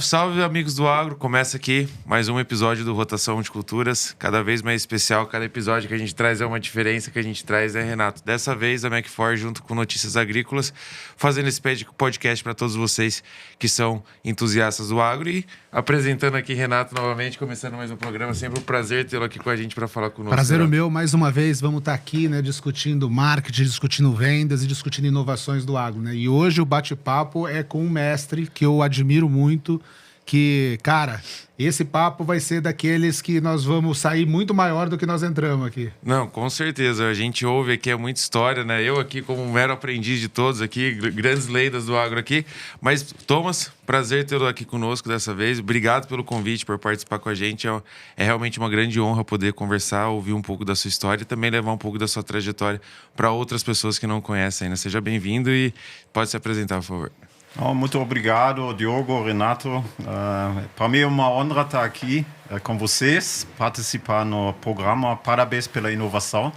Salve, salve, amigos do agro. Começa aqui mais um episódio do Rotação de Culturas, cada vez mais especial. Cada episódio que a gente traz é uma diferença, que a gente traz, né, Renato? Dessa vez, a Macfor, junto com Notícias Agrícolas, fazendo esse podcast para todos vocês que são entusiastas do agro. E apresentando aqui Renato novamente, começando mais um programa. Sempre um prazer tê-lo aqui com a gente para falar conosco. Prazer o meu, mais uma vez, vamos estar aqui, né, discutindo marketing, discutindo vendas e discutindo inovações do agro, né? E hoje o bate-papo é com um mestre que eu admiro muito, que, cara, esse papo vai ser daqueles que nós vamos sair muito maior do que nós entramos aqui. Não, com certeza. A gente ouve aqui, é muita história, né? Eu aqui como um mero aprendiz de todos aqui, grandes leidas do agro aqui. Mas, Thomas, prazer tê-lo aqui conosco dessa vez. Obrigado pelo convite, por participar com a gente. É realmente uma grande honra poder conversar, ouvir um pouco da sua história e também levar um pouco da sua trajetória para outras pessoas que não conhecem ainda. Seja bem-vindo e pode se apresentar, por favor. Muito obrigado, Diogo, Renato. Para mim é uma honra estar aqui com vocês, participar no programa. Parabéns pela inovação,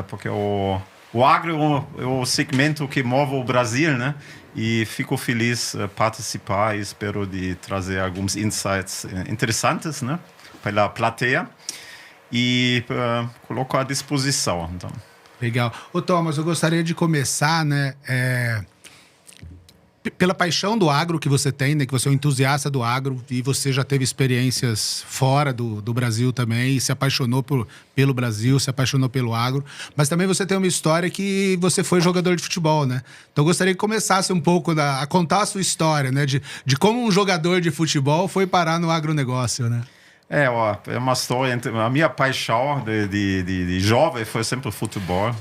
porque o agro é o segmento que move o Brasil, né? E fico feliz de participar e espero de trazer alguns insights interessantes, né, pela plateia e coloco à disposição. Então. Legal. Ô, Thomas, eu gostaria de começar, né, pela paixão do agro que você tem, né? Que você é um entusiasta do agro e você já teve experiências fora do Brasil também e se apaixonou pelo Brasil, se apaixonou pelo agro. Mas também você tem uma história que você foi jogador de futebol, né? Então eu gostaria que começasse um pouco a contar a sua história, né? De como um jogador de futebol foi parar no agronegócio, né? É uma história. A minha paixão de jovem foi sempre o futebol.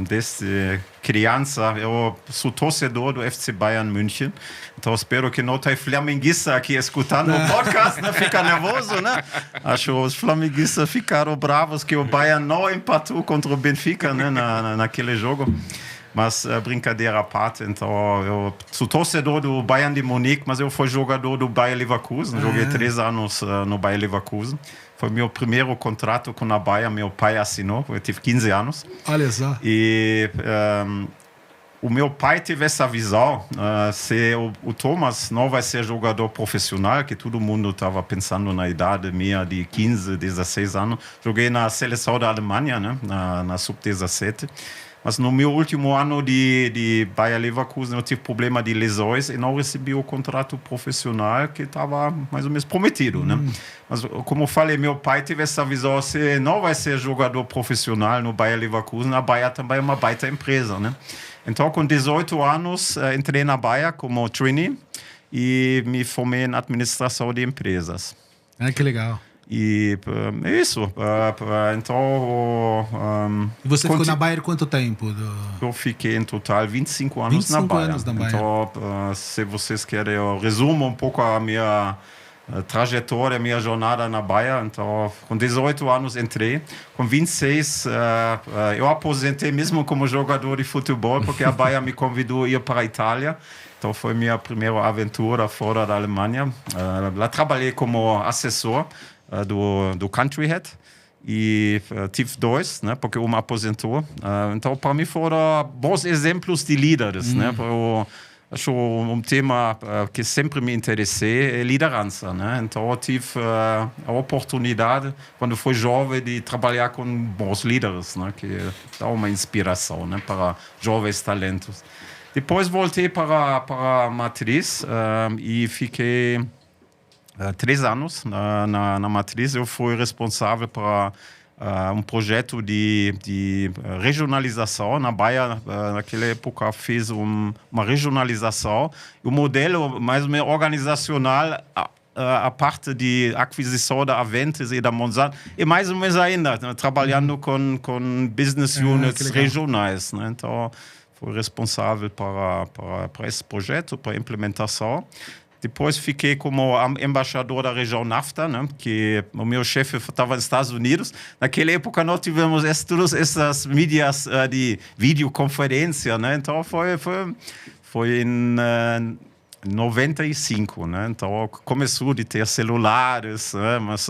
Desde criança, eu sou torcedor do FC Bayern München. Então, espero que não tem flamenguista aqui escutando o podcast, né? Fica nervoso, né? Acho que os flamenguistas ficaram bravos que o Bayern não empatou contra o Benfica, né? Naquele jogo. Mas brincadeira à parte, então eu sou torcedor do Bayern de Munique, mas eu fui jogador do Bayer Leverkusen, joguei 3 anos no Bayer Leverkusen. Foi meu primeiro contrato com a Bayer, meu pai assinou, eu tive 15 anos. Olha só. E o meu pai teve essa visão, se o Thomas não vai ser jogador profissional, que todo mundo estava pensando na idade minha de 15, 16 anos. Joguei na seleção da Alemanha, né, na Sub-17. Mas no meu último ano de Bayer Leverkusen eu tive problema de lesões e não recebi o contrato profissional que estava mais ou menos prometido, né? Mas como eu falei, meu pai teve essa visão, se não vai ser jogador profissional no Bayer Leverkusen, a Bayer também é uma baita empresa, né? Então com 18 anos entrei na Bayer como trainee e me formei em administração de empresas. Que legal. E é isso. Então. E você ficou na Bayer quanto tempo? Eu fiquei em total 25 anos na Bayer. Então, se vocês querem, eu resumo um pouco a minha trajetória, a minha jornada na Bayer. Então, com 18 anos entrei. Com 26, eu aposentei mesmo como jogador de futebol, porque a Bayer me convidou a ir para a Itália. Então, foi minha primeira aventura fora da Alemanha. Lá trabalhei como assessor do Country Head e tive 2, né, porque uma aposentou. Então, para mim, foram bons exemplos de líderes. Né? Eu acho um tema que sempre me interessei é liderança. Né? Então, eu tive a oportunidade, quando fui jovem, de trabalhar com bons líderes, né, que dá uma inspiração, né, para jovens talentos. Depois voltei para a matriz e fiquei 3 anos na matriz. Eu fui responsável para um projeto de regionalização. Na Bayer, naquela época, fez uma regionalização. O modelo mais ou menos organizacional, a parte de aquisição da Aventis e da Monsanto, e mais ou menos ainda, trabalhando com business units regionais. Né? Então, fui responsável para esse projeto, para a implementação. Depois fiquei como embaixador da região NAFTA, né? Que o meu chefe estava nos Estados Unidos. Naquela época não tivemos todas essas mídias de videoconferência, né? Então foi em 95, né? Então começou de ter celulares, né? Mas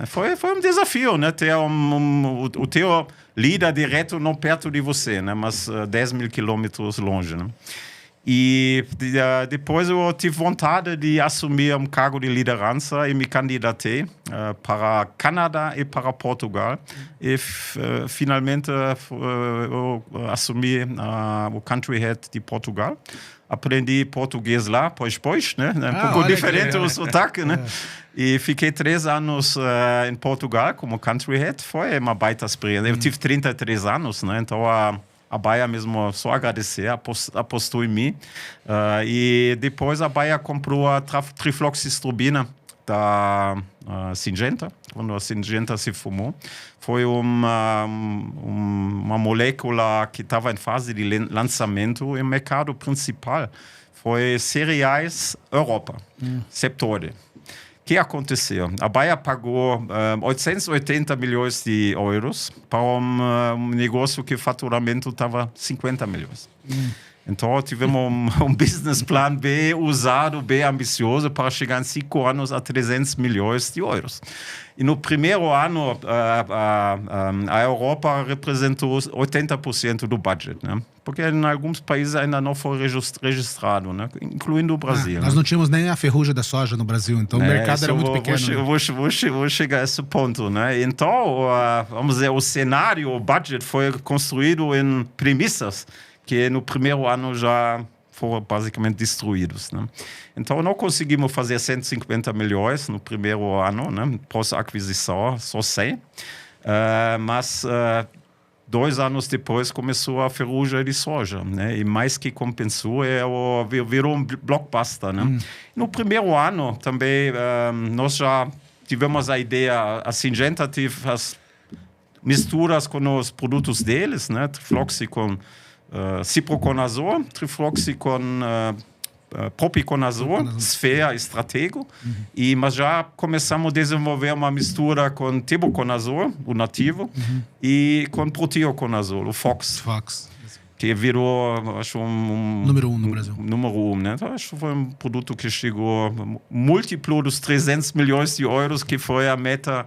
foi um desafio, né? Ter o teu líder direto não perto de você, né? Mas 10 mil quilômetros longe, né? E depois eu tive vontade de assumir um cargo de liderança e me candidatei para Canadá e para Portugal. E finalmente eu assumi o country head de Portugal. Aprendi português lá, pois, né? Um pouco diferente o sotaque, né? E fiquei 3 anos em Portugal como country head. Foi uma baita experiência. Eu tive 33 anos, né? Então a Bayer mesmo só agradecer, apostou em mim. E depois a Bayer comprou a trifloxestrobina da Syngenta, quando a Syngenta se formou. Foi uma molécula que estava em fase de lançamento e o mercado principal foi cereais Europa, Septore. O que aconteceu? A Bayer pagou 880 milhões de euros para um negócio que o faturamento estava 50 milhões. Então, tivemos um business plan bem usado, bem ambicioso, para chegar em 5 anos a 300 milhões de euros. E no primeiro ano, a Europa representou 80% do budget, né? Porque em alguns países ainda não foi registrado, né? Incluindo o Brasil. Nós não tínhamos nem a ferrugem da soja no Brasil, então o mercado era muito pequeno. Vou chegar a esse ponto, né? Então, vamos dizer, o cenário, o budget foi construído em premissas que no primeiro ano já foram basicamente destruídos, né? Então, não conseguimos fazer 150 milhões no primeiro ano, né? Pós-aquisição, só 100. Mas 2 anos depois começou a ferrugem de soja, né? E mais que compensou, virou um blockbuster, né? No primeiro ano também nós já tivemos a ideia, a Syngenta teve as misturas com os produtos deles, né? Trifloxicon, ciproconazol, trifloxicon, propiconazol, Sfera e Stratego. Mas já começamos a desenvolver uma mistura com tebuconazol, o nativo, e com proteoconazol, o Fox. Que virou, acho, número 1 no Brasil. Número 1, né? Então, acho que foi um produto que chegou múltiplo dos 300 milhões de euros, que foi a meta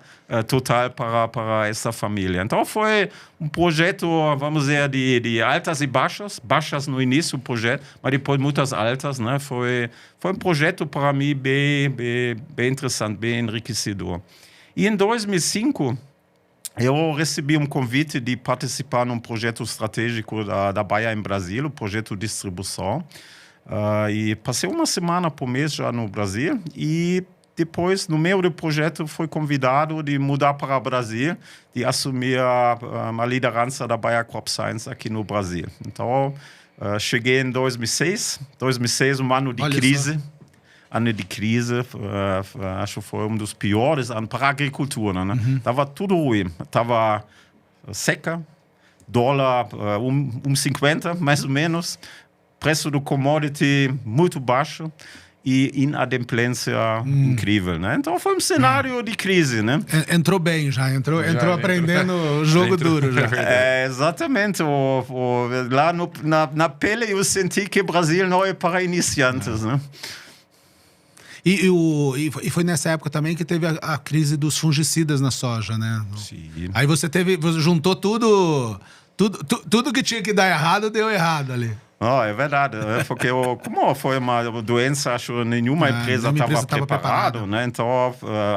total para essa família. Então, foi um projeto, vamos dizer, de altas e baixas. Baixas no início do projeto, mas depois muitas altas, né? Foi um projeto, para mim, bem interessante, bem enriquecedor. E em 2005... eu recebi um convite de participar num projeto estratégico da Bayer em Brasil, o projeto de distribuição. E passei uma semana por mês já no Brasil. E depois, no meio do projeto, fui convidado de mudar para o Brasil, de assumir a liderança da Bayer Crop Science aqui no Brasil. Então, cheguei em 2006. 2006, um ano de crise. Ano de crise, acho que foi um dos piores anos para a agricultura, né? Tava tudo ruim, tava seca, dólar 1,50 mais ou menos, preço do commodity muito baixo e inadimplência incrível, né? Então foi um cenário de crise, né? Entrou bem já, entrou aprendendo o jogo duro já. Exatamente, lá na pele eu senti que o Brasil não é para iniciantes, né? E foi nessa época também que teve a crise dos fungicidas na soja, né? Sim. Aí você juntou tudo que tinha que dar errado, deu errado ali. Não, é verdade, porque como foi uma doença, acho que nenhuma empresa estava preparada, né? Então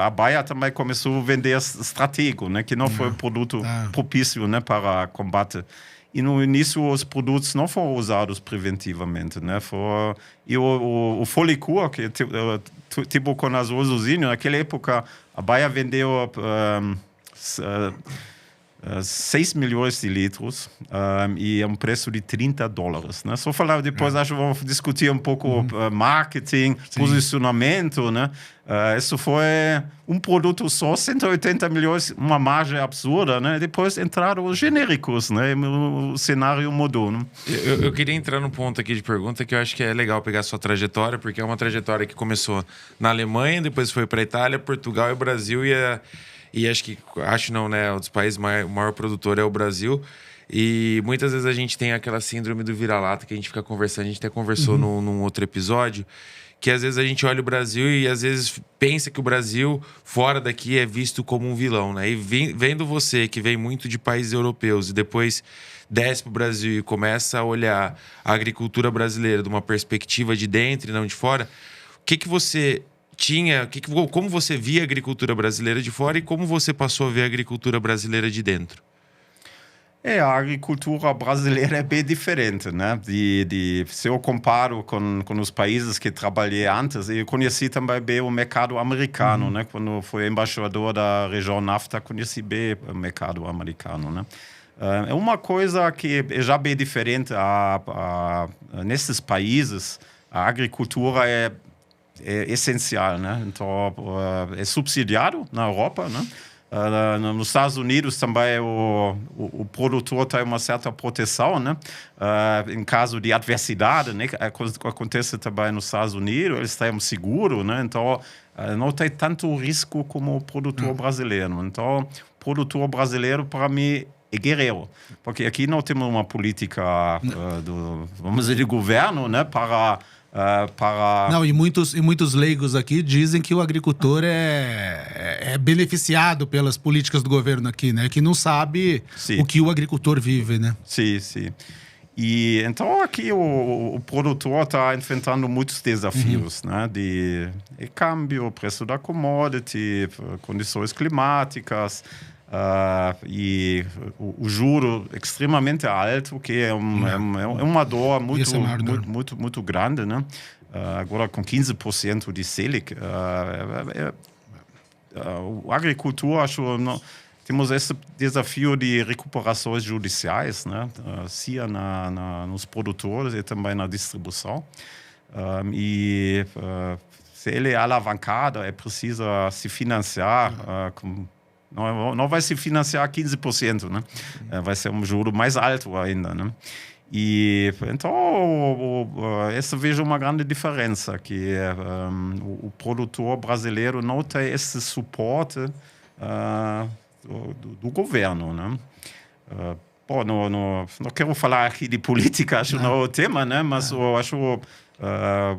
a Bayer também começou a vender Stratego, né? Que não foi um produto propício, né? Para combate. E no início os produtos não foram usados preventivamente, né? E o Folicur, que é tibuconazolzinho, naquela época a Bayer vendeu 6 milhões de litros e a um preço de $30, né? Só falar depois, acho que vamos discutir um pouco marketing, posicionamento, né? Isso foi um produto só, 180 milhões, uma margem absurda, né? Depois entraram os genéricos, né? O cenário mudou, né? Eu queria entrar num ponto aqui de pergunta que eu acho que é legal pegar a sua trajetória, porque é uma trajetória que começou na Alemanha, depois foi para a Itália, Portugal e Brasil, e acho não, né? Um dos países, o maior produtor é o Brasil. E muitas vezes a gente tem aquela síndrome do vira-lata que a gente fica conversando, a gente até conversou num outro episódio, que às vezes a gente olha o Brasil e às vezes pensa que o Brasil, fora daqui, é visto como um vilão, né? E vendo você, que vem muito de países europeus, e depois desce para o Brasil e começa a olhar a agricultura brasileira de uma perspectiva de dentro e não de fora, o que você tinha, como você via a agricultura brasileira de fora e como você passou a ver a agricultura brasileira de dentro? A agricultura brasileira é bem diferente, né? Se eu comparo com os países que trabalhei antes, eu conheci também bem o mercado americano, né? Quando fui embaixador da região NAFTA, conheci bem o mercado americano, né? É uma coisa que é já bem diferente. Nesses países, a agricultura é essencial, né? Então, é subsidiado na Europa, né? Nos Estados Unidos também o produtor tem uma certa proteção, né? Em caso de adversidade, né? Acontece também nos Estados Unidos, eles têm um seguro, né? Então não tem tanto risco como o produtor brasileiro. Então o produtor brasileiro, para mim, é guerreiro, porque aqui não temos uma política vamos dizer, de governo, né? Não, e muitos leigos aqui dizem que o agricultor é beneficiado pelas políticas do governo aqui, né? Que não sabe o que o agricultor vive, né? Sim. E então aqui o produtor está enfrentando muitos desafios, né? De câmbio, preço da commodity, condições climáticas. E o juro extremamente alto, que é uma dor muito grande, né? Agora com 15% de Selic, a agricultura, acho, temos esse desafio de recuperações judiciais, né? Seja nos produtores e também na distribuição. Se ele é alavancado, é preciso se financiar não vai se financiar 15%, né? Vai ser um juro mais alto ainda, né? E então essa vejo uma grande diferença, que o produtor brasileiro não tem esse suporte do governo, né? Não quero falar aqui de política, acho não é o tema, né? Mas eu acho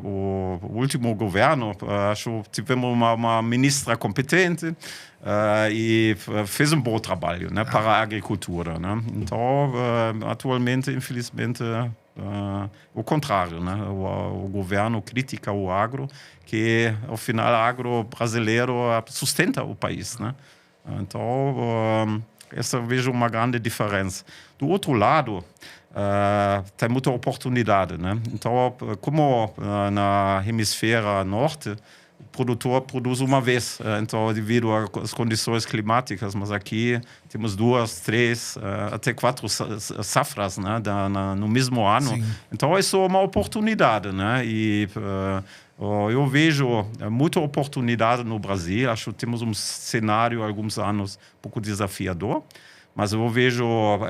o último governo, acho tivemos uma ministra competente e fez um bom trabalho, né, para a agricultura, né? Então, atualmente, infelizmente, o contrário, né? O governo critica o agro, que, ao final, o agro brasileiro sustenta o país, né? Então, essa vejo uma grande diferença. Do outro lado, tem muita oportunidade, né? Então, como na hemisfera norte, o produtor produz uma vez, então devido às condições climáticas, mas aqui temos 2, 3, até 4 safras, né, no mesmo ano. Sim. Então isso é uma oportunidade, né? E eu vejo muita oportunidade no Brasil. Acho que temos um cenário há alguns anos um pouco desafiador, mas eu vejo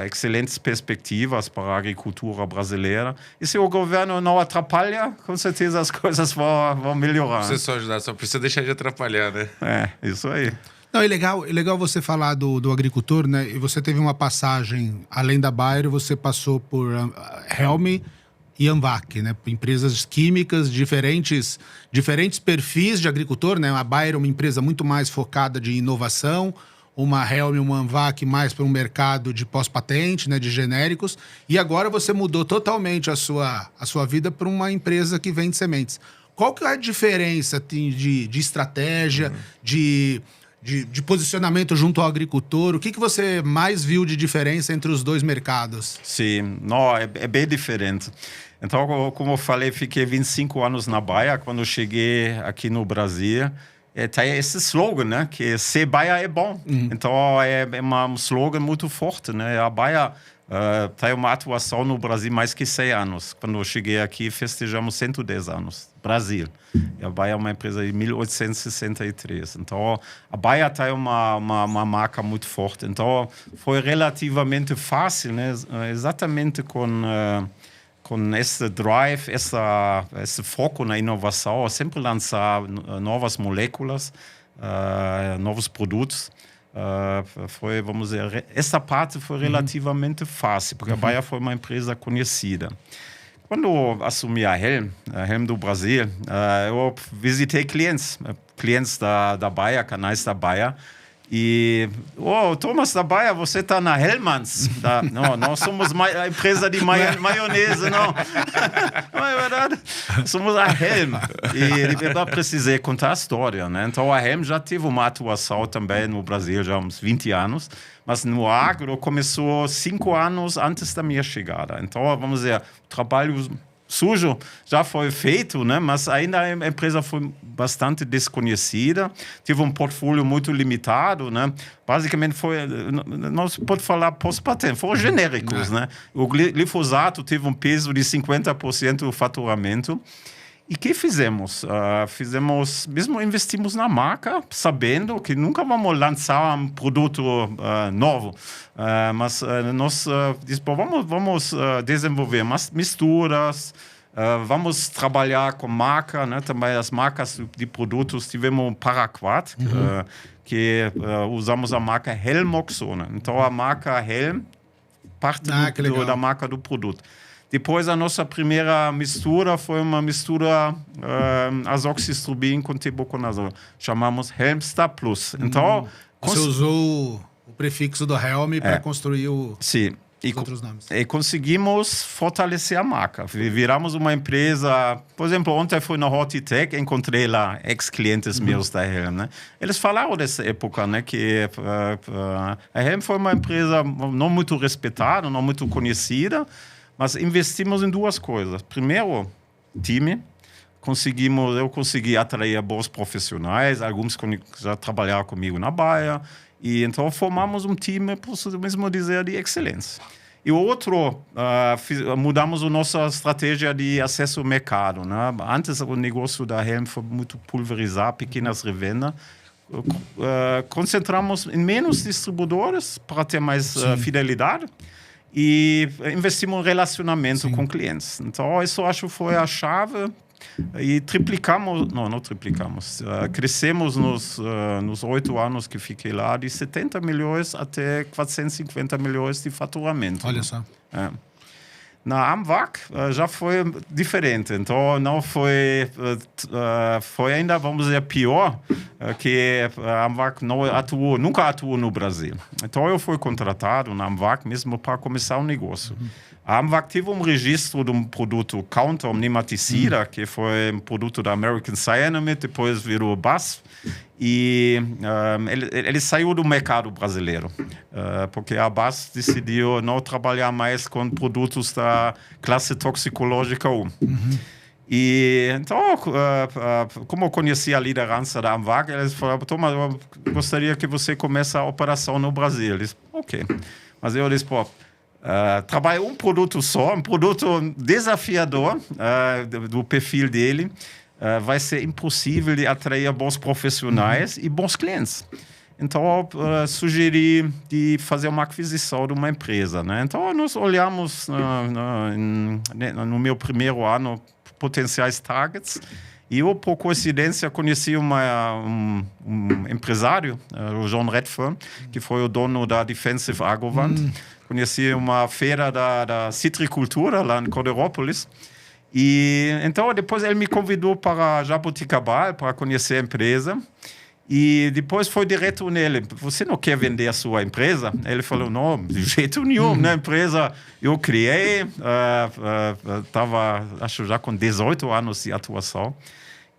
excelentes perspectivas para a agricultura brasileira. E se o governo não atrapalha, com certeza as coisas vão melhorar. Você só ajudar, só precisa deixar de atrapalhar, né? Isso aí. Não, é legal você falar do agricultor, né? E você teve uma passagem, além da Bayer, você passou por Helm e Anvac, né? Empresas químicas, diferentes perfis de agricultor, né? A Bayer é uma empresa muito mais focada de inovação, uma Helm e uma Anvac mais para um mercado de pós-patente, né, de genéricos, e agora você mudou totalmente a sua vida para uma empresa que vende sementes. Qual que é a diferença de estratégia, de posicionamento junto ao agricultor? O que você mais viu de diferença entre os dois mercados? Sim, não, é bem diferente. Então, como eu falei, fiquei 25 anos na Bayer. Quando eu cheguei aqui no Brasil, tem esse slogan, né? Que ser Bayer é bom. Então, é um slogan muito forte, né? A Bayer tem uma atuação no Brasil mais que 100 anos. Quando eu cheguei aqui, festejamos 110 anos. Brasil. E a Bayer é uma empresa de 1863. Então, a Bayer tem uma marca muito forte. Então, foi relativamente fácil, né? Exatamente com esse drive, esse foco na inovação, sempre lançar novas moléculas, novos produtos. foi, vamos dizer, essa parte foi relativamente fácil, porque a Bayer foi uma empresa conhecida. Quando eu assumi a Helm do Brasil, eu visitei clientes da Bayer, canais da Bayer, e, Thomas da Bayer, você está na Hellmann's? Não, nós somos a empresa de maionese, não. Não é verdade? Somos a Helm. E eu precisei contar a história, né? Então, a Helm já teve uma atuação também no Brasil, já há uns 20 anos, mas no agro começou 5 anos antes da minha chegada. Então, vamos dizer, trabalho sujo já foi feito, né? Mas ainda a empresa foi bastante desconhecida, teve um portfólio muito limitado, né? Basicamente não se pode falar pós-patente, foram genéricos, né? O glifosato teve um peso de 50% do faturamento. E o que fizemos? Mesmo investimos na marca, sabendo que nunca vamos lançar um produto novo. Mas nós vamos desenvolver misturas, vamos trabalhar com marca, né? Também as marcas de produtos. Tivemos um Paraquat, que usamos a marca Helmoxone. Então, a marca Helm parte da marca do produto. Depois, a nossa primeira mistura foi uma mistura azoxystrobin com tebuconazol. Chamamos Helmstar Plus. Então, você usou o prefixo do Helm para construir os outros nomes. E conseguimos fortalecer a marca. Viramos uma empresa... Por exemplo, ontem fui na Hortitec, encontrei lá ex-clientes meus da Helm. Né? Eles falaram dessa época, né, que a Helm foi uma empresa não muito respeitada, não muito conhecida, mas investimos em 2 coisas. Primeiro, time. Eu consegui atrair bons profissionais, alguns já trabalharam comigo na Bayer, e então formamos um time, posso mesmo dizer, de excelência. E o outro, mudamos a nossa estratégia de acesso ao mercado. Né? Antes, o negócio da Helm foi muito pulverizar, pequenas revendas. Concentramos em menos distribuidores para ter mais fidelidade. E investimos em relacionamento com clientes. Então, isso acho que foi a chave. E não triplicamos. Crescemos nos 8 anos que fiquei lá, de 70 milhões até 450 milhões de faturamento. Olha só. Na Amvac já foi diferente, então não foi ainda, vamos dizer, pior, que a Amvac nunca atuou no Brasil. Então eu fui contratado na Amvac mesmo para começar o negócio. A Amvac teve um registro de um produto counter, um nematicida, que foi um produto da American Cyanamid, depois virou BASF, e ele saiu do mercado brasileiro, porque a BASF decidiu não trabalhar mais com produtos da classe toxicológica 1. E então, como eu conheci a liderança da Amvac, eles falaram: Thomas, eu gostaria que você comece a operação no Brasil. Eles, ok. Mas eu disse: trabalho um produto só, um produto desafiador do perfil dele. Vai ser impossível de atrair bons profissionais e bons clientes. Então, sugeri de fazer uma aquisição de uma empresa. Né? Então, nós olhamos no meu primeiro ano potenciais targets e eu, por coincidência, conheci um empresário, o John Redfern, que foi o dono da Defensive Agrovant. Conheci uma feira da citricultura lá em Corderópolis. E então depois ele me convidou para Jaboticabal para conhecer a empresa e depois foi direto nele: você não quer vender a sua empresa? Ele falou: não, de jeito nenhum, né? Empresa eu criei, estava acho já com 18 anos de atuação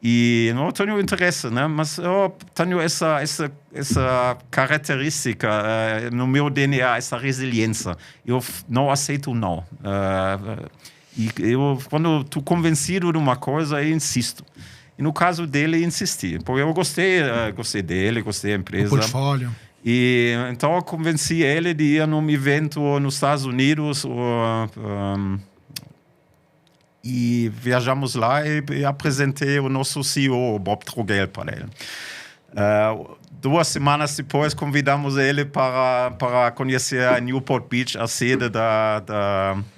e não tenho interesse, né? Mas eu tenho essa característica no meu DNA, essa resiliência. Eu não aceito não. E quando estou convencido de uma coisa, eu insisto. E no caso dele, insisti. Porque eu gostei dele, gostei da empresa. O portfólio. E então eu convenci ele de ir num evento nos Estados Unidos. E viajamos lá e apresentei o nosso CEO, Bob Trogel, para ele. 2 semanas depois convidamos ele para conhecer a Newport Beach, a sede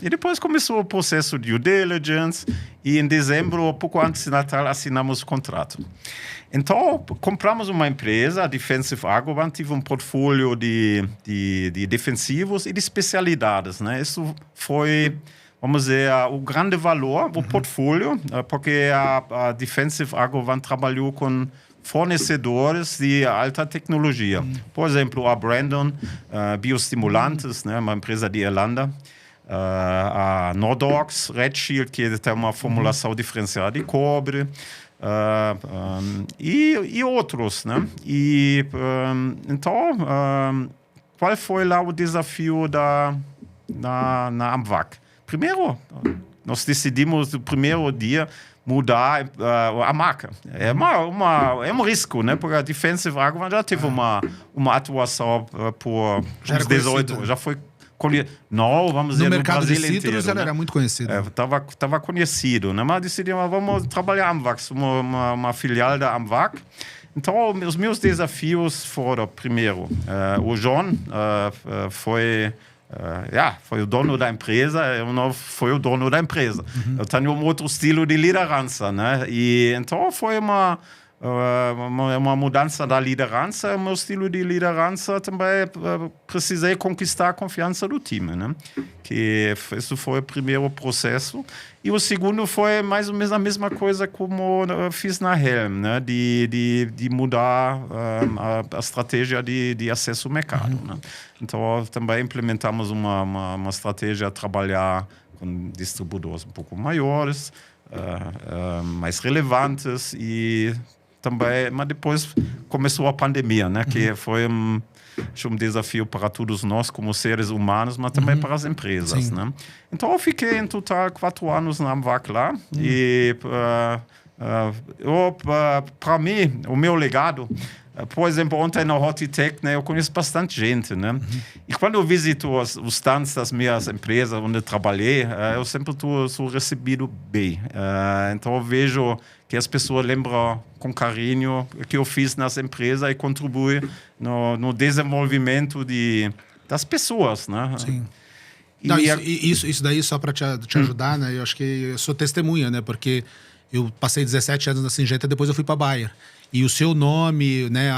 E depois começou o processo de due diligence e em dezembro, pouco antes de Natal, assinamos o contrato. Então, compramos uma empresa, a Defensive Agrovant, tive um portfólio de defensivos e de especialidades, né? Isso foi, vamos dizer, o grande valor do portfólio, porque a Defensive Agrovant trabalhou com fornecedores de alta tecnologia. Por exemplo, a Brandon Biostimulantes, né, uma empresa de Irlanda, a Nordox, Red Shield, que tem uma formulação diferenciada de cobre, e outros. Né? Então, qual foi lá o desafio na AMVAC? Primeiro, nós decidimos no primeiro dia mudar a marca. É um risco, né? Porque a Defensive Agrovant já teve uma atuação por uns 18, já foi conhecido. Não, vamos dizer, no mercado Brasil de cítrus inteiro, ela era muito conhecida. Estava conhecido, né? Mas decidimos, vamos trabalhar a AMVAC, uma filial da AMVAC. Então, os meus desafios foram, primeiro, o John foi o dono da empresa, eu não fui o dono da empresa. Eu tenho um outro estilo de liderança, né? E então foi uma mudança da liderança, o meu estilo de liderança também precisei conquistar a confiança do time, né? Que isso foi o primeiro processo. E o segundo foi mais ou menos a mesma coisa como eu fiz na Helm, né? De mudar a estratégia de acesso ao mercado. Né? Então, também implementamos uma estratégia a trabalhar com distribuidores um pouco maiores, mais relevantes e também, mas depois começou a pandemia, né? Que foi um desafio para todos nós como seres humanos, mas também para as empresas, né? Então eu fiquei em total 4 anos na AMVAC lá e para mim o meu legado, por exemplo, ontem na Hortitec, né, eu conheço bastante gente, né? E quando eu visito os stands das minhas empresas onde eu trabalhei, eu sempre sou recebido bem. Então eu vejo que as pessoas lembram com carinho que eu fiz nas empresas e contribui no desenvolvimento das pessoas, né? Sim. Não, isso daí, só para te ajudar, né? Eu acho que eu sou testemunha, né? Porque eu passei 17 anos na Syngenta, depois eu fui para a Bayer. E o seu nome, né,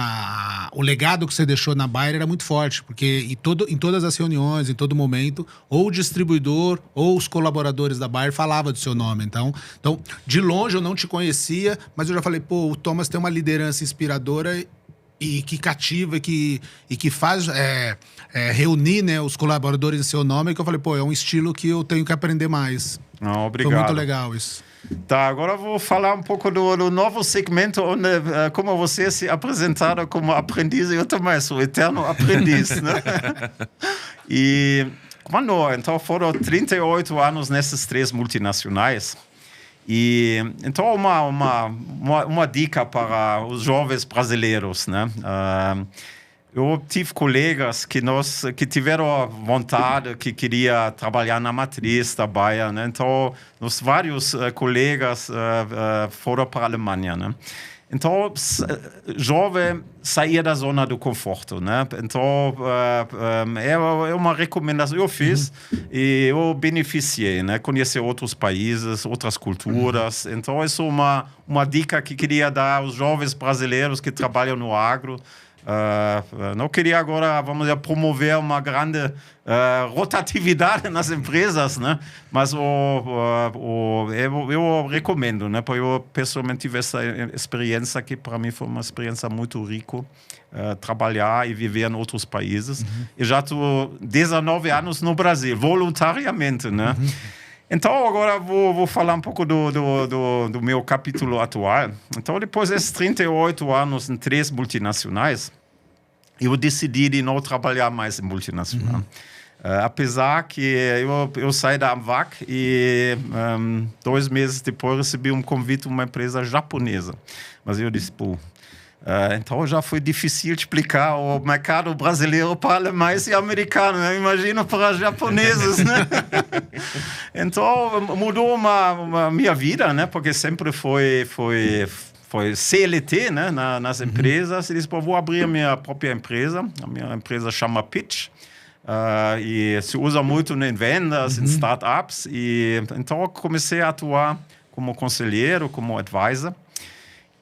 o legado que você deixou na Bayer era muito forte, porque em todas as reuniões, em todo momento, ou o distribuidor ou os colaboradores da Bayer falavam do seu nome. Então, de longe eu não te conhecia, mas eu já falei, pô, o Thomas tem uma liderança inspiradora e que cativa e que faz reunir, né, os colaboradores em seu nome, que eu falei, pô, é um estilo que eu tenho que aprender mais. Não, obrigado. Foi muito legal isso. Tá, agora eu vou falar um pouco do novo segmento onde, como você se apresentaram como aprendiz, eu também sou eterno aprendiz, né? Então foram 38 anos nessas 3 multinacionais. E então uma dica para os jovens brasileiros, né? Eu tive colegas que tiveram vontade, que queria trabalhar na matriz da Bayer, né? Então, vários colegas foram para a Alemanha, né? Então, jovem sair da zona do conforto, né? Então, é uma recomendação que eu fiz e eu beneficiei, né? Conhecer outros países, outras culturas. Então, isso é uma dica que queria dar aos jovens brasileiros que trabalham no agro. Não queria agora, vamos dizer, promover uma grande rotatividade nas empresas, né? Mas eu recomendo, né? Porque eu pessoalmente tive essa experiência que para mim foi uma experiência muito rica, trabalhar e viver em outros países. Eu já estou 19 anos no Brasil, voluntariamente, né? Então, agora vou falar um pouco do meu capítulo atual. Então, depois desses 38 anos em 3 multinacionais, eu decidi de não trabalhar mais em multinacional. Apesar que eu saí da AMVAC e 2 meses depois recebi um convite de uma empresa japonesa. Mas eu disse, pô, então já foi difícil explicar o mercado brasileiro para alemães e americanos, né? Imagina para japoneses, né? Então mudou a minha vida, né? Porque sempre foi foi CLT, né, nas empresas, e disse, vou abrir a minha própria empresa. A minha empresa chama Pitch. E se usa muito em vendas, em startups. E então eu comecei a atuar como conselheiro, como advisor.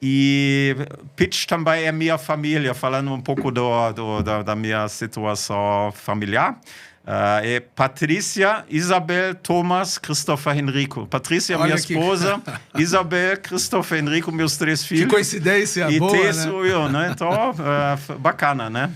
E Pitch também é minha família, falando um pouco da minha situação familiar. É Patrícia, Isabel, Thomas, Christopher, Henrico. Patrícia, minha esposa, Isabel, Christopher, Henrico, meus 3 filhos. Que coincidência boa, né? Sou eu, né? Então, bacana, né?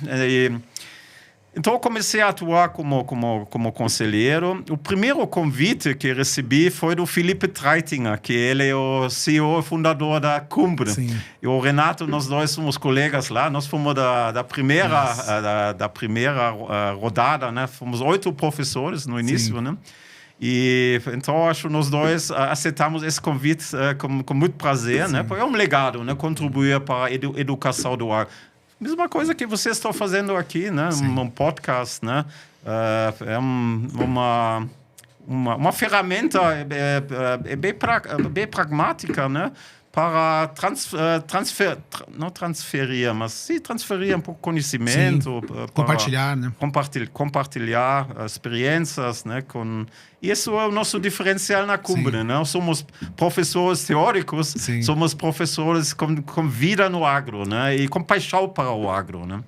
Então, eu comecei a atuar como conselheiro. O primeiro convite que recebi foi do Felipe Treitinger, que ele é o CEO e fundador da Cumbre. Sim. E o Renato, nós dois somos colegas lá. Nós fomos da primeira rodada, né? Fomos 8 professores no início, né? E então, acho que nós dois aceitamos esse convite com muito prazer, né? Porque é um legado, né? Contribuir para a educação do agro. Mesma coisa que vocês estão fazendo aqui, né? Um podcast, né? É uma ferramenta bem pragmática, né? Para transferir um pouco conhecimento. Compartilhar, né? Compartilhar experiências, né? E isso é o nosso diferencial na Cumbre, né? Somos professores teóricos, somos professores com vida no agro, né? E com paixão para o agro, né?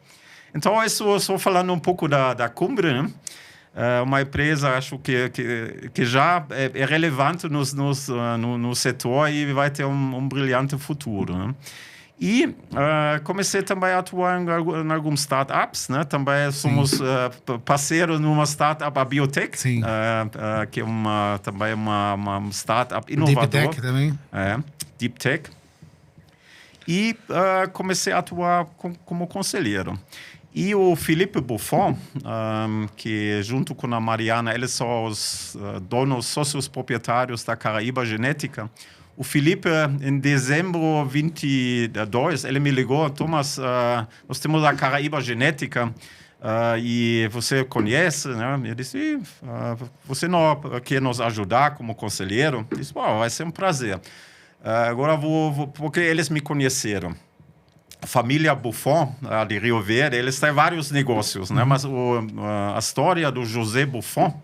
Então, isso estou falando um pouco da Cumbre, né? Uma empresa, acho que já é relevante no setor e vai ter um brilhante futuro, né? E comecei também a atuar em algumas startups, né? Também somos parceiros numa startup, a Biotech, que é também uma startup inovadora. Deep Tech também. Deep Tech. E comecei a atuar como conselheiro. E o Felipe Buffon, que junto com a Mariana, eles são os donos, sócios proprietários da Caraíba Genética. O Felipe, em dezembro 22, ele me ligou, Thomas, nós temos a Caraíba Genética e você conhece, né? Eu disse, você não quer nos ajudar como conselheiro? Eu disse, vai ser um prazer. Agora porque eles me conheceram. A família Buffon, de Rio Verde, eles têm vários negócios, né? Mas a história do José Buffon,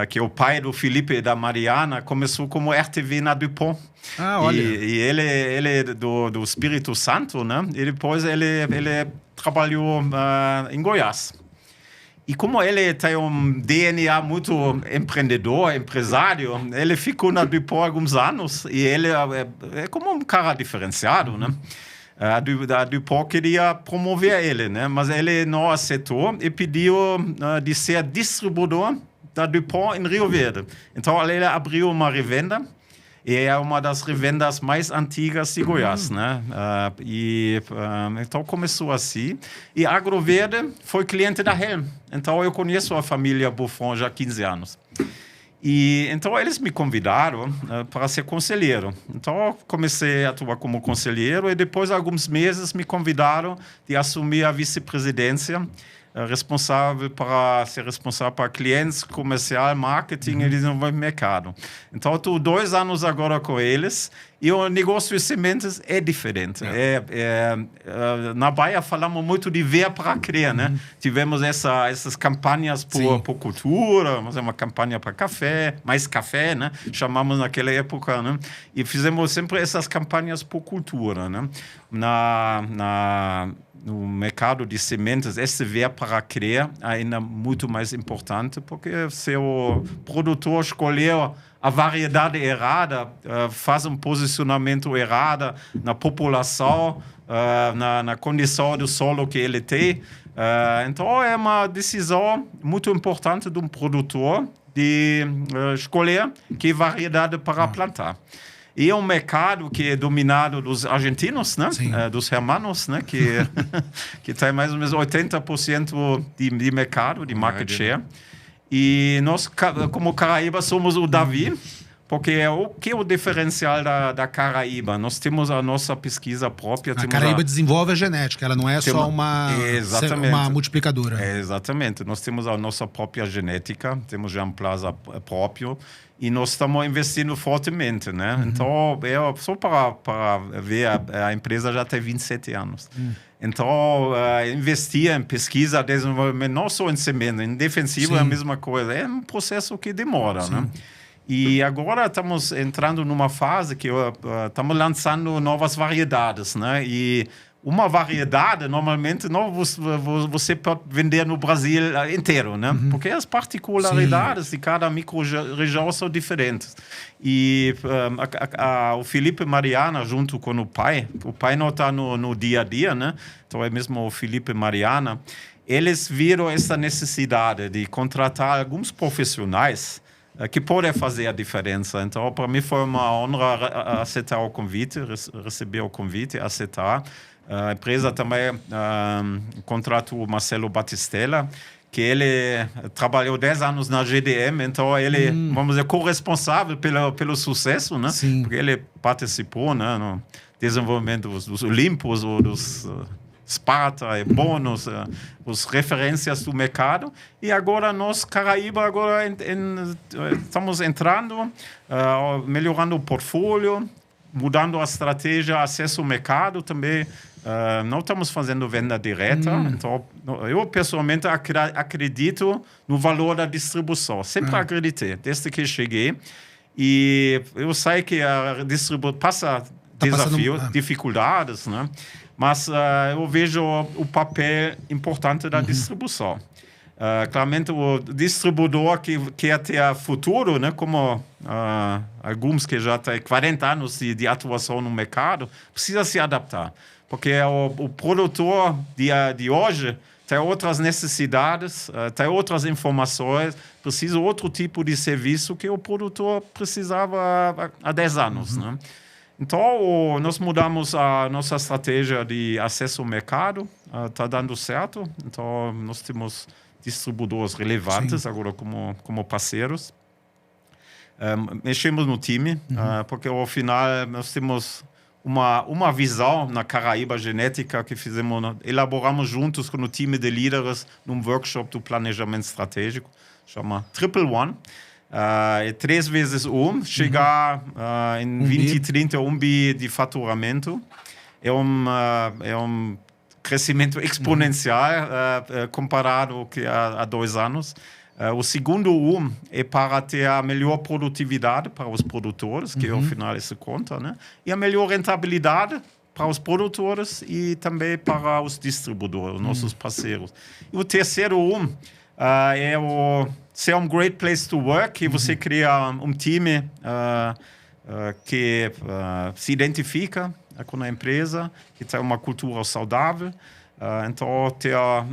que é o pai do Felipe e da Mariana, começou como RTV na DuPont. Olha. E ele é do Espírito Santo, né? E depois ele trabalhou em Goiás. E como ele tem um DNA muito empreendedor, empresário, ele ficou na DuPont há alguns anos e ele é como um cara diferenciado, né? A DuPont queria promover ele, né? Mas ele não aceitou e pediu de ser distribuidor da DuPont em Rio Verde. Então, ele abriu uma revenda e é uma das revendas mais antigas de Goiás, né? Então, começou assim. E Agro Verde foi cliente da Helm. Então, eu conheço a família Buffon já há 15 anos. E então eles me convidaram para ser conselheiro. Então eu comecei a atuar como conselheiro e depois de alguns meses me convidaram de assumir a vice-presidência, responsável para clientes, comercial, marketing e desenvolvimento de mercado. Então, eu estou 2 anos agora com eles e o negócio de sementes é diferente. Na Bahia falamos muito de ver para crer, né? Tivemos essas campanhas por cultura, mas é uma campanha para café, mais café, né? Chamamos naquela época, né? E fizemos sempre essas campanhas por cultura, né? No mercado de sementes, esse ver para crer ainda muito mais importante, porque se o produtor escolher a variedade errada, faz um posicionamento errado na população, na condição do solo que ele tem. Então, é uma decisão muito importante de um produtor de escolher que variedade para plantar. E é um mercado que é dominado dos argentinos, né? Dos hermanos, né? Que tem mais ou menos 80% de mercado, de market share. E nós, como Caraíba, somos o Davi, Porque o que é o diferencial da Caraíba? Nós temos a nossa pesquisa própria. A Caraíba desenvolve a genética, ela não é só uma multiplicadora. Exatamente. Nós temos a nossa própria genética, temos já um plaza próprio e nós estamos investindo fortemente, né? Então, só para ver, a empresa já tem 27 anos. Então, investir em pesquisa, desenvolvimento, não só em semente, em defensivo é a mesma coisa. É um processo que demora, né? E agora estamos entrando numa fase que estamos lançando novas variedades, né? E uma variedade, normalmente, não você pode vender no Brasil inteiro, né? Porque as particularidades de cada micro-região são diferentes. E o Felipe Mariana, junto com o pai não está no dia a dia, né? Então é mesmo o Felipe Mariana, eles viram essa necessidade de contratar alguns profissionais que podem fazer a diferença. Então, para mim foi uma honra aceitar o convite, receber o convite, aceitar. A empresa também contratou o Marcelo Batistella, que ele trabalhou 10 anos na GDM, então ele, vamos dizer, corresponsável pelo sucesso, né? Sim. Porque ele participou, né, no desenvolvimento dos Olympus, ou dos Sparta, bônus, as referências do mercado. E agora nós, Caraíba, estamos entrando, melhorando o portfólio, mudando a estratégia, acesso ao mercado também. Não estamos fazendo venda direta. Então, eu pessoalmente acredito no valor da distribuição. Sempre acreditei, desde que cheguei. E eu sei que a distribuição passa desafios, dificuldades, né? Mas eu vejo o papel importante da distribuição. Claramente, o distribuidor que quer ter futuro, né, como alguns que já têm 40 anos de atuação no mercado, precisa se adaptar. Porque o produtor de hoje tem outras necessidades, tem outras informações, precisa outro tipo de serviço que o produtor precisava há 10 anos, né? Então, nós mudamos a nossa estratégia de acesso ao mercado, está dando certo. Então, nós temos distribuidores relevantes agora como parceiros. Mexemos no time, porque ao final nós temos uma visão na Caraíba Genética que elaboramos juntos com o time de líderes num workshop do planejamento estratégico, chama Triple One. É 3 vezes 1, chegar em 2030 1 bi de faturamento. É um crescimento exponencial comparado que há 2 anos. O segundo é para ter a melhor produtividade para os produtores, que ao final isso conta, né? E a melhor rentabilidade para os produtores e também para os distribuidores, nossos parceiros. E o terceiro é ser um great place to work, que você cria um time que se identifica com a empresa, que tem uma cultura saudável. Então,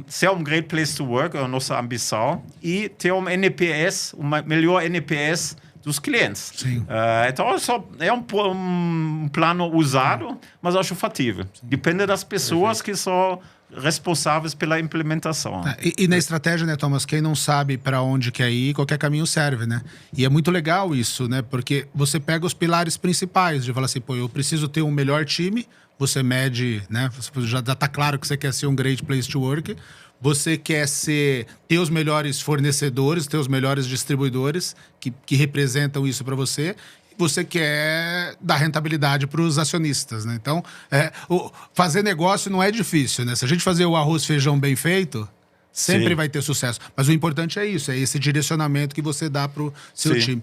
ser um great place to work é a nossa ambição. E ter um NPS, melhor NPS dos clientes. Então, é um plano usado, mas acho factível. Depende das pessoas que são responsáveis pela implementação. E na estratégia, né, Thomas, quem não sabe para onde quer ir, qualquer caminho serve, né? E é muito legal isso, né? Porque você pega os pilares principais de falar assim, pô, eu preciso ter um melhor time, você mede, né? Já tá claro que você quer ser um great place to work, você quer ter os melhores fornecedores, ter os melhores distribuidores que representam isso para você. Você quer dar rentabilidade para os acionistas, né? Então, fazer negócio não é difícil, né? Se a gente fazer o arroz e feijão bem feito, sempre vai ter sucesso. Mas o importante é isso, é esse direcionamento que você dá para o seu time.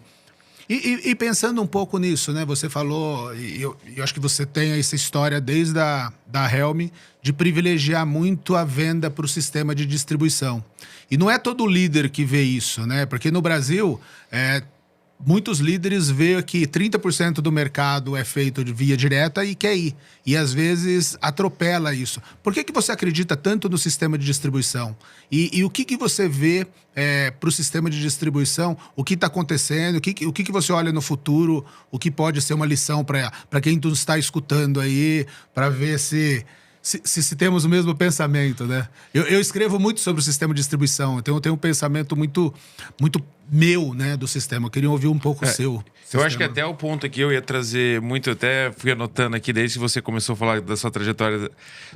E pensando um pouco nisso, né? Você falou, e eu acho que você tem essa história desde da Helm de privilegiar muito a venda para o sistema de distribuição. E não é todo líder que vê isso, né? Porque no Brasil, muitos líderes veem que 30% do mercado é feito de via direta e quer ir. E, às vezes, atropela isso. Por que você acredita tanto no sistema de distribuição? E o que você vê para o sistema de distribuição? O que está acontecendo? O que você olha no futuro? O que pode ser uma lição para quem nos está escutando aí, para ver se temos o mesmo pensamento, né? Eu escrevo muito sobre o sistema de distribuição. Eu tenho um pensamento muito meu, né, do sistema. Eu queria ouvir um pouco o seu. Eu acho que até o ponto aqui eu ia trazer muito, até fui anotando aqui desde que você começou a falar da sua trajetória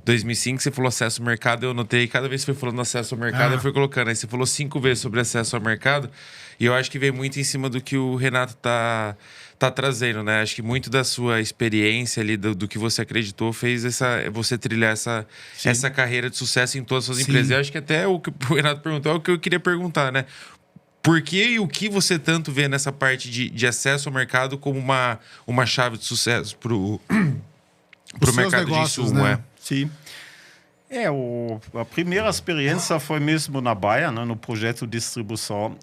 2005, você falou acesso ao mercado, eu anotei, cada vez que foi falando acesso ao mercado, eu fui colocando. Aí você falou 5 vezes sobre acesso ao mercado, e eu acho que vem muito em cima do que o Renato tá trazendo, né? Acho que muito da sua experiência ali, do que você acreditou, fez você trilhar essa carreira de sucesso em todas as suas empresas. Eu acho que até o que o Renato perguntou é o que eu queria perguntar, né? Por que e o que você tanto vê nessa parte de acesso ao mercado como uma chave de sucesso para o mercado de insumo? Né? Sim. A primeira experiência foi mesmo na Bayer, né, no projeto de distribuição.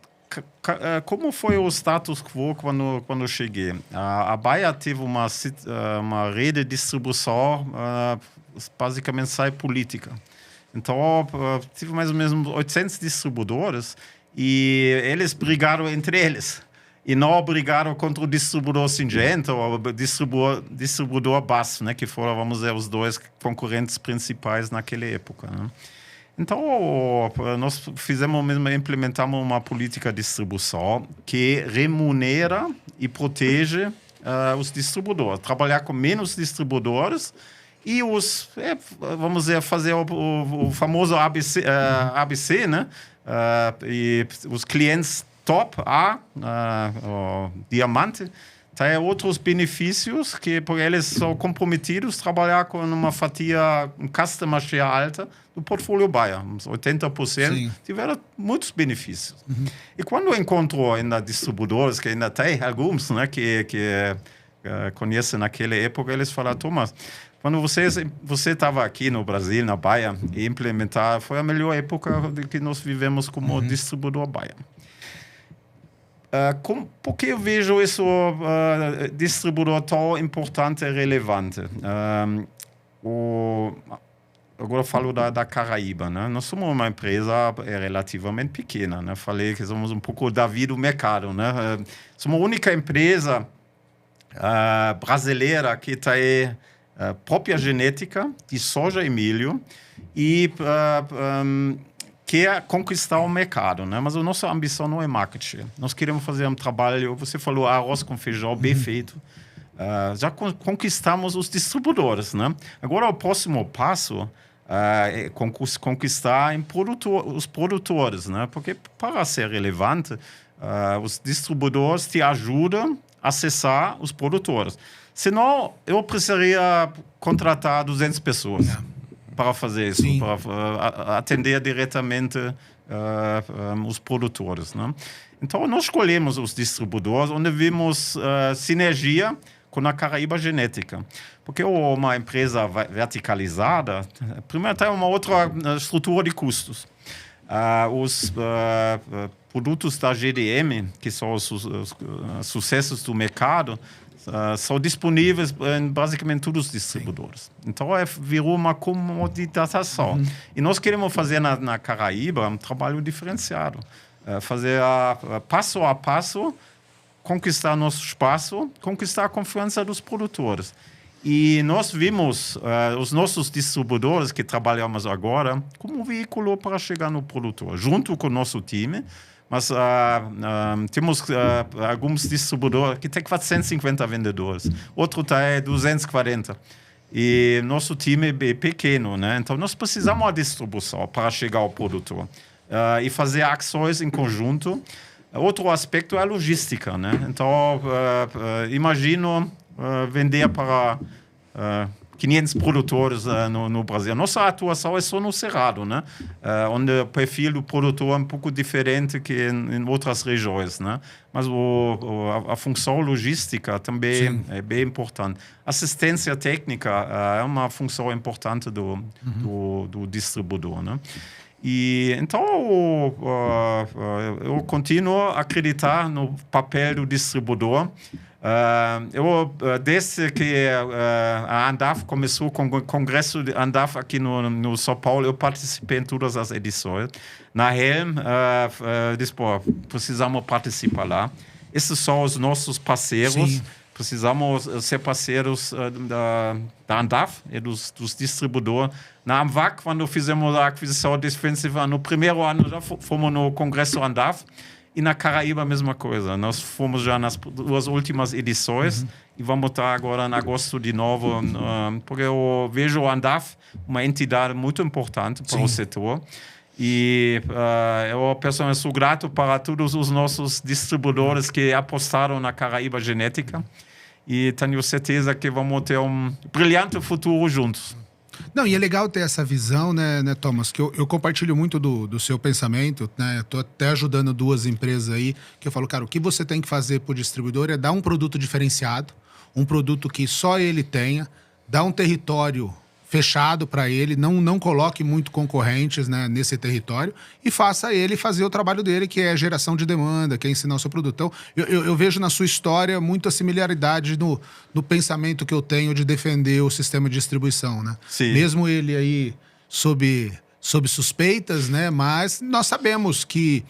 Como foi o status quo quando eu cheguei? A Bayer teve uma rede de distribuição basicamente sai política. Então, tive mais ou menos 800 distribuidores e eles brigaram entre eles. E não brigaram contra o distribuidor Syngenta ou o distribuidor BASF, né, que foram, vamos dizer, os dois concorrentes principais naquela época. Né? Então, nós implementamos uma política de distribuição que remunera e protege os distribuidores. Trabalhar com menos distribuidores e vamos dizer, fazer o famoso ABC, né? E os clientes top A, diamante, tem outros benefícios porque eles são comprometidos a trabalhar com uma fatia, um customer share alta do portfólio Bayer. Uns 80% tiveram muitos benefícios. E quando encontrou ainda distribuidores, que ainda tem alguns, né, que conhecem naquela época, eles falaram, Thomas, quando você estava aqui no Brasil, na Bayer, e implementar, foi a melhor época que nós vivemos como distribuidor Bayer. Por que eu vejo isso distribuidor tão importante e relevante? Agora eu falo da Caraíba, né? Nós somos uma empresa relativamente pequena, né? Falei que somos um pouco Davi do mercado, né? Somos a única empresa brasileira que tem própria genética de soja e milho e quer conquistar o mercado, né? Mas a nossa ambição não é market share. Nós queremos fazer um trabalho, você falou arroz com feijão bem feito. Já conquistamos os distribuidores, né? Agora o próximo passo é conquistar os produtores, né? Porque para ser relevante, os distribuidores te ajudam a acessar os produtores. Senão, eu precisaria contratar 200 pessoas para fazer isso, para atender diretamente os produtores, né? Então, nós escolhemos os distribuidores onde vimos sinergia com a Caraíba Genética. Porque uma empresa verticalizada, primeiro tem uma outra estrutura de custos. Os produtos da GDM, que são os sucessos do mercado, são disponíveis em basicamente todos os distribuidores. Então, virou uma comoditização. E nós queremos fazer na Caraíba um trabalho diferenciado. Fazer passo a passo, conquistar nosso espaço, conquistar a confiança dos produtores. E nós vimos os nossos distribuidores que trabalhamos agora como um veículo para chegar no produtor, junto com o nosso time. Mas temos alguns distribuidores que têm 450 vendedores, outro tem 240. E nosso time é pequeno, né? Então nós precisamos de distribuição para chegar ao produtor e fazer ações em conjunto. Outro aspecto é a logística, né? Então imagino vender para 500 produtores no Brasil. Nossa atuação é só no Cerrado, né? Onde o perfil do produtor é um pouco diferente que em outras regiões, né? Mas a função logística também é bem importante. Assistência técnica é uma função importante do distribuidor, né? E então eu continuo a acreditar no papel do distribuidor. Desde que a Andaf começou com o congresso de Andaf aqui no São Paulo, eu participei em todas as edições. Na Helm, disse, precisamos participar lá. Esses são os nossos parceiros. Sim. Precisamos ser parceiros da Andaf e dos distribuidores. Na AMVAC, quando fizemos a aquisição defensiva, no primeiro ano já fomos no congresso Andaf. E na Caraíba a mesma coisa. Nós fomos já nas 2 últimas edições e vamos estar agora em agosto de novo, porque eu vejo a Andaf uma entidade muito importante para o setor. E eu sou grato para todos os nossos distribuidores que apostaram na Caraíba Genética. E tenho certeza que vamos ter um brilhante futuro juntos. Não, e é legal ter essa visão, né, Thomas, que eu compartilho muito do seu pensamento, né? Eu tô até ajudando 2 empresas aí, que eu falo, cara, o que você tem que fazer pro distribuidor é dar um produto diferenciado, um produto que só ele tenha, dar um território fechado para ele, não coloque muito concorrentes, né, nesse território e faça ele fazer o trabalho dele, que é a geração de demanda, que é ensinar o seu produto. Então, eu vejo na sua história muita similaridade no pensamento que eu tenho de defender o sistema de distribuição, né? Sim. Mesmo ele aí sob suspeitas, né, mas nós sabemos que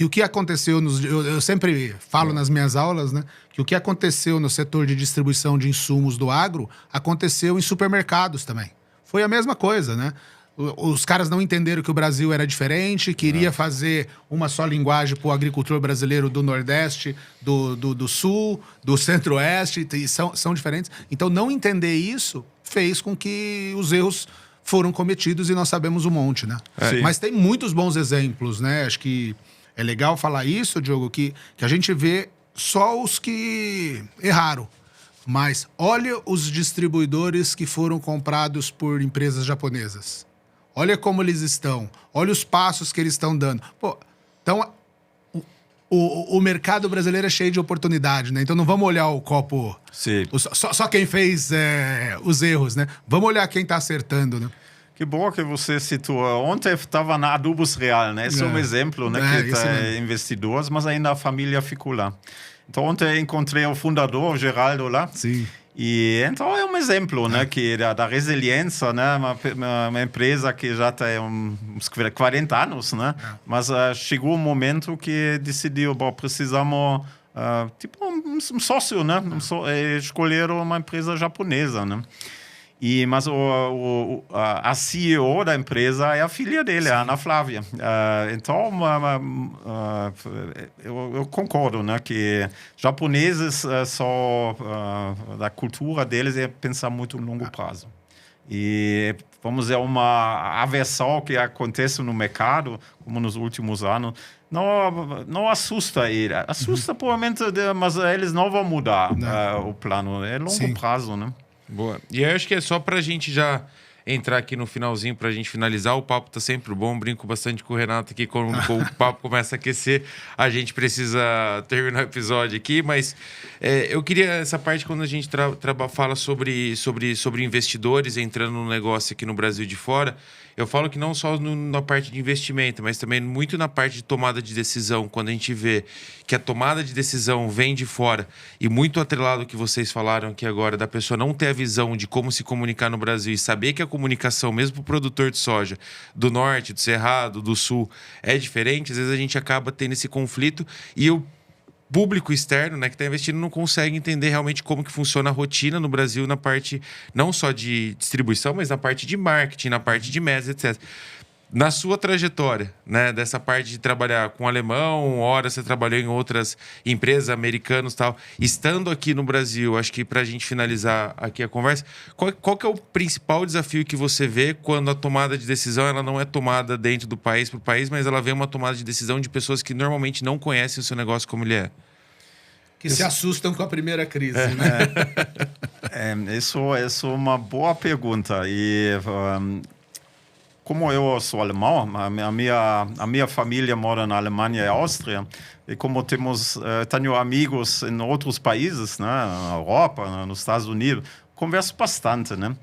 o que aconteceu eu sempre falo nas minhas aulas, né, que o que aconteceu no setor de distribuição de insumos do agro aconteceu em supermercados também. Foi a mesma coisa, né? Os caras não entenderam que o Brasil era diferente, queria fazer uma só linguagem para o agricultor brasileiro do Nordeste, do Sul, do Centro-Oeste, e são diferentes. Então, não entender isso fez com que os erros foram cometidos e nós sabemos um monte, né? Mas tem muitos bons exemplos, né? Acho que é legal falar isso, Diogo, que a gente vê só os que erraram. Mas olha os distribuidores que foram comprados por empresas japonesas. Olha como eles estão. Olha os passos que eles estão dando. Pô, então, o mercado brasileiro é cheio de oportunidade, né? Então não vamos olhar o copo... Sim. Só quem fez os erros, né? Vamos olhar quem está acertando, né? Que bom que você citou. Ontem estava na Adubos Real, né? Esse é um exemplo, né? Que tem investidores, mas ainda a família ficou lá. Então ontem encontrei o fundador, o Geraldo, lá. Sim. E então é um exemplo, né? Que da resiliência, né? Uma empresa que já tem uns 40 anos, né? Mas chegou um momento que decidiu, bom, precisamos tipo um sócio, né? Escolher uma empresa japonesa, né? Mas a CEO da empresa é a filha dele, a Ana Flávia. Então, eu concordo, né, que japoneses da cultura deles é pensar muito no longo prazo. E, vamos dizer, uma aversão que acontece no mercado, como nos últimos anos, não assusta ele. Assusta provavelmente, mas eles não vão mudar o plano. É longo prazo, né? Boa. E eu acho que é só pra gente já entrar aqui no finalzinho, pra gente finalizar. O papo tá sempre bom, brinco bastante com o Renato aqui. Quando o papo começa a aquecer, a gente precisa terminar o episódio aqui. Mas eu queria essa parte quando a gente fala sobre investidores entrando no negócio aqui no Brasil de fora. Eu falo que não só na parte de investimento, mas também muito na parte de tomada de decisão. Quando a gente vê que a tomada de decisão vem de fora e muito atrelado ao que vocês falaram aqui agora, da pessoa não ter a visão de como se comunicar no Brasil e saber que a comunicação, mesmo para o produtor de soja do norte, do Cerrado, do sul, é diferente, às vezes a gente acaba tendo esse conflito e o público externo, né, que está investindo não consegue entender realmente como que funciona a rotina no Brasil na parte não só de distribuição, mas na parte de marketing, na parte de metas, etc. Na sua trajetória, né, dessa parte de trabalhar com alemão, hora você trabalhou em outras empresas americanas e tal, estando aqui no Brasil, acho que para a gente finalizar aqui a conversa, qual que é o principal desafio que você vê quando a tomada de decisão ela não é tomada dentro do país para o país, mas ela vem uma tomada de decisão de pessoas que normalmente não conhecem o seu negócio como ele é? Que se assustam com a primeira crise, né? Isso é uma boa pergunta. E como eu sou alemão, a minha família mora na Alemanha e Áustria, e como tenho amigos em outros países, né, na Europa, nos Estados Unidos, converso bastante, né?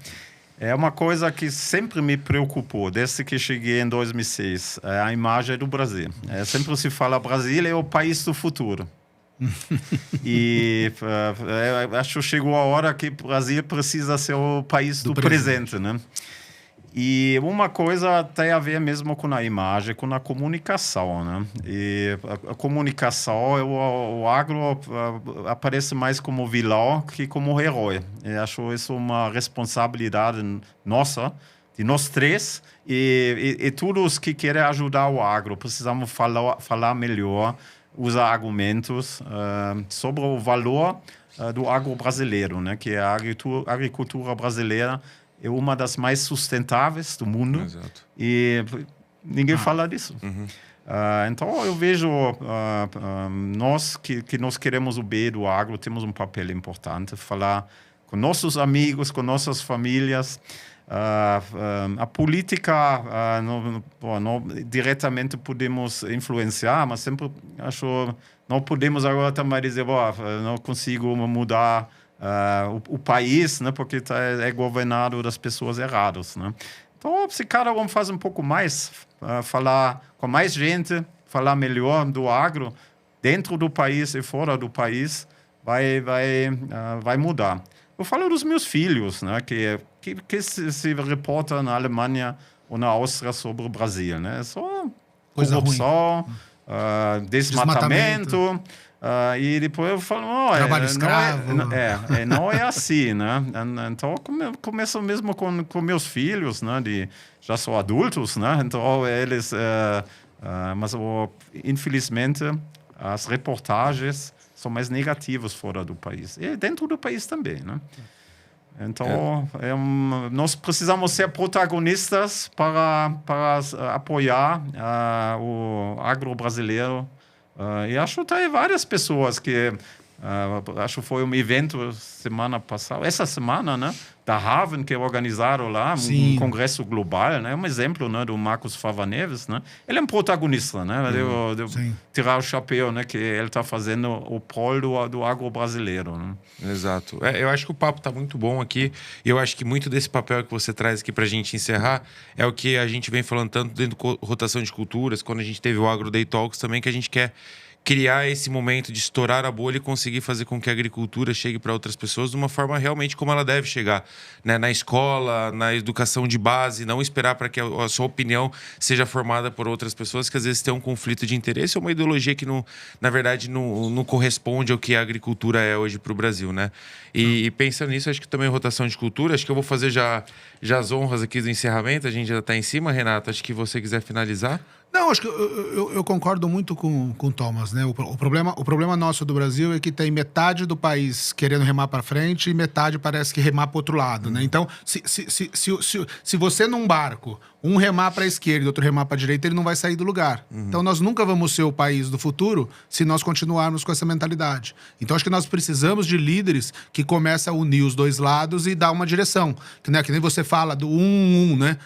É uma coisa que sempre me preocupou, desde que cheguei em 2006, a imagem do Brasil. Sempre se fala, Brasil é o país do futuro. E acho que chegou a hora que o Brasil precisa ser o país do presente, né? E uma coisa tem a ver mesmo com a imagem, com a comunicação, né? E a comunicação, o agro aparece mais como vilão que como herói. E acho isso uma responsabilidade nossa de nós três e todos que querem ajudar o agro. Precisamos falar melhor, usar argumentos sobre o valor do agro brasileiro, né? Que a agricultura brasileira é uma das mais sustentáveis do mundo. Exato. E ninguém fala disso. Então, eu vejo nós que nós queremos o bem do agro, temos um papel importante, falar com nossos amigos, com nossas famílias. A política não diretamente podemos influenciar, mas sempre acho não podemos agora também dizer não consigo mudar o país, né, porque é governado das pessoas erradas, né? Então, se cada um faz um pouco mais, falar com mais gente, falar melhor do agro dentro do país e fora do país, vai mudar. Eu falo dos meus filhos, né, que se reportam na Alemanha ou na Áustria sobre o Brasil, né? Só corrupção, desmatamento. E depois eu falo, trabalho escravo. Não é assim, né? Então, começo mesmo com meus filhos, né? Já são adultos, né? Então, eles... mas, infelizmente, as reportagens são mais negativas fora do país. E dentro do país também, né? Então, nós precisamos ser protagonistas para apoiar o agro brasileiro. E acho que tem várias pessoas que... acho que foi um evento semana passada, essa semana, né? Da Haven, que organizaram lá um congresso global, né? Um exemplo, né? Do Marcos Fava Neves, né? Ele é um protagonista, né? Devo tirar o chapéu, né? Que ele está fazendo o prol do agro brasileiro, né? Exato. Eu acho que o papo está muito bom aqui. E eu acho que muito desse papel que você traz aqui para a gente encerrar é o que a gente vem falando tanto dentro do Rotação de Culturas, quando a gente teve o Agro Day Talks também, que a gente quer criar esse momento de estourar a bolha e conseguir fazer com que a agricultura chegue para outras pessoas de uma forma realmente como ela deve chegar, né? Na escola, na educação de base, não esperar para que a sua opinião seja formada por outras pessoas que às vezes têm um conflito de interesse ou uma ideologia que, na verdade, não corresponde ao que a agricultura é hoje para o Brasil, né? E pensando nisso, acho que também Rotação de Cultura, acho que eu vou fazer já as honras aqui do encerramento, a gente já está em cima, Renato, acho que você quiser finalizar. Não, acho que eu concordo muito com o Thomas, né? O problema nosso do Brasil é que tem metade do país querendo remar para frente e metade parece que remar para outro lado, né? Então, se você num barco, um remar para a esquerda e outro remar para a direita, ele não vai sair do lugar. Então, nós nunca vamos ser o país do futuro se nós continuarmos com essa mentalidade. Então, acho que nós precisamos de líderes que começam a unir os dois lados e dar uma direção. Que nem você fala do 1-1, né?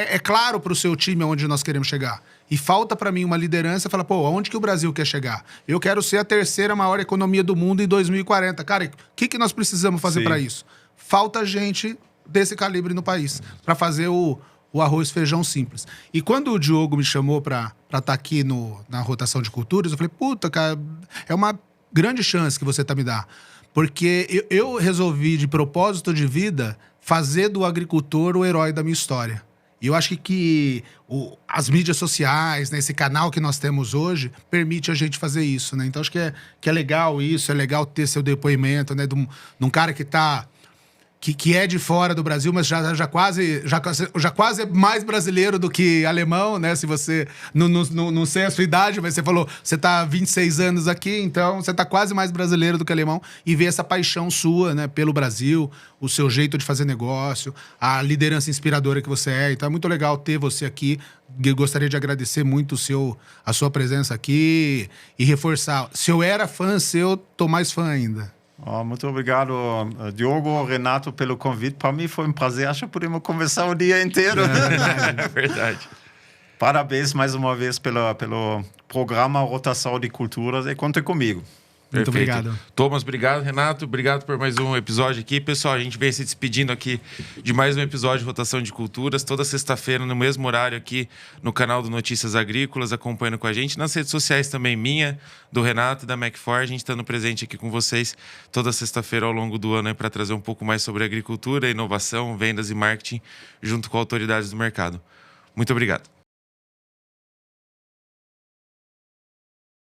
É claro para o seu time onde nós queremos chegar. E falta para mim uma liderança e falar, aonde que o Brasil quer chegar? Eu quero ser a terceira maior economia do mundo em 2040. Cara, o que nós precisamos fazer para isso? Falta gente desse calibre no país para fazer o arroz e feijão simples. E quando o Diogo me chamou para estar aqui na Rotação de Culturas, eu falei, cara, é uma grande chance que você me dá. Porque eu resolvi, de propósito de vida, fazer do agricultor o herói da minha história. E eu acho que as mídias sociais, né, esse canal que nós temos hoje, permite a gente fazer isso, né? Então, acho que é legal isso, é legal ter seu depoimento, né, de um cara que é de fora do Brasil, mas já quase é mais brasileiro do que alemão, né? Se você não sei a sua idade, mas você falou, você tá há 26 anos aqui, então você tá quase mais brasileiro do que alemão, e ver essa paixão sua, né, pelo Brasil, o seu jeito de fazer negócio, a liderança inspiradora que você é. Então é muito legal ter você aqui. Eu gostaria de agradecer muito a sua presença aqui e reforçar. Se eu era fã seu, tô mais fã ainda. Muito obrigado, Diogo, Renato, pelo convite. Para mim foi um prazer. Acho que podemos conversar o dia inteiro. É verdade. Parabéns mais uma vez pelo programa Rotação de Culturas e conte comigo. Muito obrigado. Thomas, obrigado. Renato, obrigado por mais um episódio aqui. Pessoal, a gente vem se despedindo aqui de mais um episódio de Rotação de Culturas, toda sexta-feira, no mesmo horário aqui no canal do Notícias Agrícolas, acompanhando com a gente. Nas redes sociais também, minha, do Renato e da Macfor, a gente estando presente aqui com vocês toda sexta-feira ao longo do ano para trazer um pouco mais sobre agricultura, inovação, vendas e marketing, junto com autoridades do mercado. Muito obrigado.